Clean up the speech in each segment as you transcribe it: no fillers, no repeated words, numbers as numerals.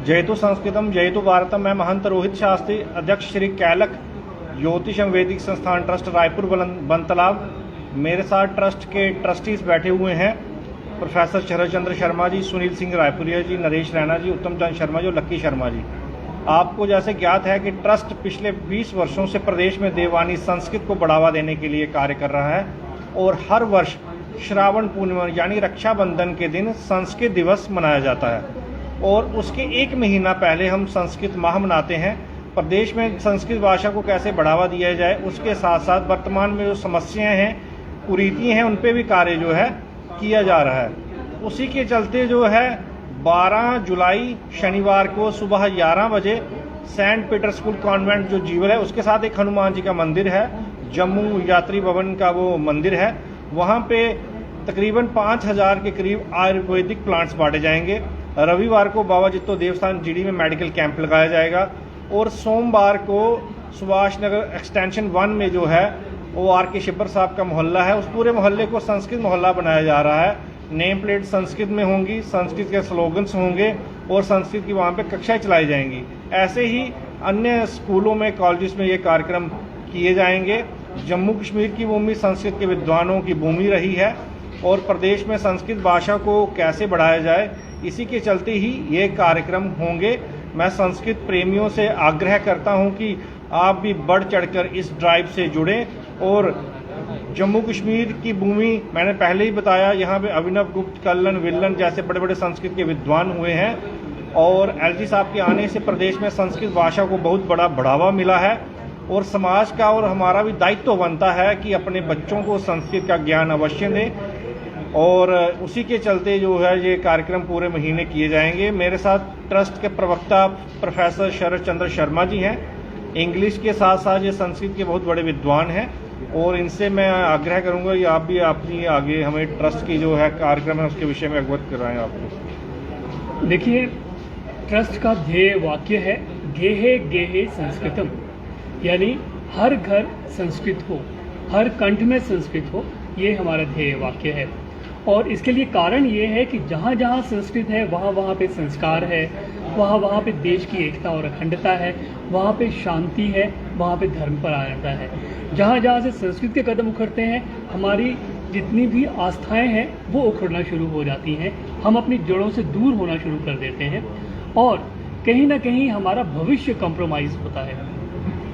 जयतु संस्कृतम जयतु भारतम। मैं महंत रोहित शास्त्री, अध्यक्ष श्री कैलक ज्योतिषम वैदिक संस्थान ट्रस्ट रायपुर बनतलाब। मेरे साथ ट्रस्ट के ट्रस्टीज बैठे हुए हैं, प्रोफेसर शरद चंद्र शर्मा जी, सुनील सिंह रायपुरिया जी, नरेश रैना जी, उत्तम चंद शर्मा जी और लक्की शर्मा जी। आपको जैसे ज्ञात है कि ट्रस्ट पिछले 20 वर्षों से प्रदेश में देववानी संस्कृत को बढ़ावा देने के लिए कार्य कर रहा है और हर वर्ष श्रावण पूर्णिमा यानी रक्षाबंधन के दिन संस्कृत दिवस मनाया जाता है और उसके एक महीना पहले हम संस्कृत माह मनाते हैं। प्रदेश में संस्कृत भाषा को कैसे बढ़ावा दिया जाए, उसके साथ साथ वर्तमान में जो समस्याएं हैं, कुरीतियाँ हैं, उन पे भी कार्य जो है किया जा रहा है। उसी के चलते जो है 12 जुलाई शनिवार को सुबह 11 बजे सेंट पीटर स्कूल कॉन्वेंट जो जीवल है उसके साथ एक हनुमान जी का मंदिर है, जम्मू यात्री भवन का वो मंदिर है, वहाँ पे तकरीबन 5000 के करीब आयुर्वेदिक प्लांट्स बांटे जाएंगे। रविवार को बाबा जित्तो देवस्थान जीडी में मेडिकल कैंप लगाया जाएगा और सोमवार को सुभाष नगर एक्सटेंशन 1 में जो है वो RK शिब्बर साहब का मोहल्ला है, उस पूरे मोहल्ले को संस्कृत मोहल्ला बनाया जा रहा है। नेम प्लेट संस्कृत में होंगी, संस्कृत के स्लोगन्स होंगे और संस्कृत की वहाँ पे कक्षाएं चलाई जाएंगी। ऐसे ही अन्य स्कूलों में, कॉलेजेस में ये कार्यक्रम किए जाएंगे। जम्मू कश्मीर की भूमि संस्कृत के विद्वानों की भूमि रही है और प्रदेश में संस्कृत भाषा को कैसे बढ़ाया जाए, इसी के चलते ही ये कार्यक्रम होंगे। मैं संस्कृत प्रेमियों से आग्रह करता हूं कि आप भी बढ़ चढ़कर इस ड्राइव से जुड़ें। और जम्मू कश्मीर की भूमि मैंने पहले ही बताया, यहाँ पे अभिनव गुप्त, कल्लन, विल्लन जैसे बड़े बड़े संस्कृत के विद्वान हुए हैं और LG साहब के आने से प्रदेश में संस्कृत भाषा को बहुत बड़ा बढ़ावा मिला है और समाज का और हमारा भी दायित्व बनता है कि अपने बच्चों को संस्कृत का ज्ञान अवश्य दें और उसी के चलते जो है ये कार्यक्रम पूरे महीने किए जाएंगे। मेरे साथ ट्रस्ट के प्रवक्ता प्रोफेसर शरद चंद्र शर्मा जी हैं, इंग्लिश के साथ साथ ये संस्कृत के बहुत बड़े विद्वान हैं और इनसे मैं आग्रह करूंगा कि आप भी अपनी आगे हमें ट्रस्ट की जो है कार्यक्रम है उसके विषय में अवगत कराएं आपको। देखिए, ट्रस्ट का ध्येय वाक्य है गेहे गेहे संस्कृतम, यानी हर घर संस्कृत हो, हर कंठ में संस्कृत हो, ये हमारा ध्येय वाक्य है। और इसके लिए कारण ये है कि जहाँ जहाँ संस्कृत है वहाँ पे संस्कार है, वहाँ पे देश की एकता और अखंडता है, वहाँ पे शांति है, वहाँ पे धर्म पर आ जाता है। जहाँ जहाँ से संस्कृत के कदम उखड़ते हैं, हमारी जितनी भी आस्थाएं हैं वो उखड़ना शुरू हो जाती हैं, हम अपनी जड़ों से दूर होना शुरू कर देते हैं और कहीं ना कहीं हमारा भविष्य कॉम्प्रोमाइज़ होता है।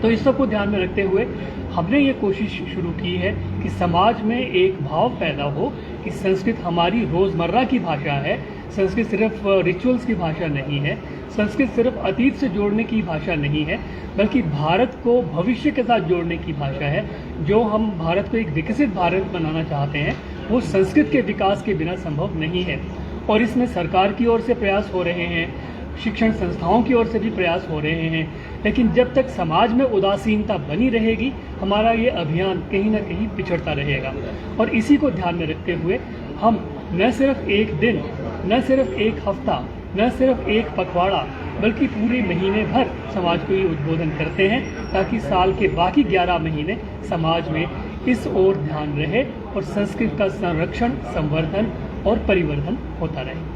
तो इस सब को ध्यान में रखते हुए हमने ये कोशिश शुरू की है कि समाज में एक भाव पैदा हो कि संस्कृत हमारी रोज़मर्रा की भाषा है, संस्कृत सिर्फ रिचुअल्स की भाषा नहीं है, संस्कृत सिर्फ अतीत से जोड़ने की भाषा नहीं है, बल्कि भारत को भविष्य के साथ जोड़ने की भाषा है। जो हम भारत को एक विकसित भारत बनाना चाहते हैं वो संस्कृत के विकास के बिना संभव नहीं है और इसमें सरकार की ओर से प्रयास हो रहे हैं, शिक्षण संस्थाओं की ओर से भी प्रयास हो रहे हैं, लेकिन जब तक समाज में उदासीनता बनी रहेगी हमारा ये अभियान कहीं ना कहीं पिछड़ता रहेगा। और इसी को ध्यान में रखते हुए हम न सिर्फ एक दिन, न सिर्फ एक हफ्ता, न सिर्फ एक पखवाड़ा, बल्कि पूरे महीने भर समाज को ये उद्बोधन करते हैं ताकि साल के बाकी 11 महीने समाज में इस ओर ध्यान रहे और संस्कृत का संरक्षण, संवर्धन और परिवर्धन होता रहे।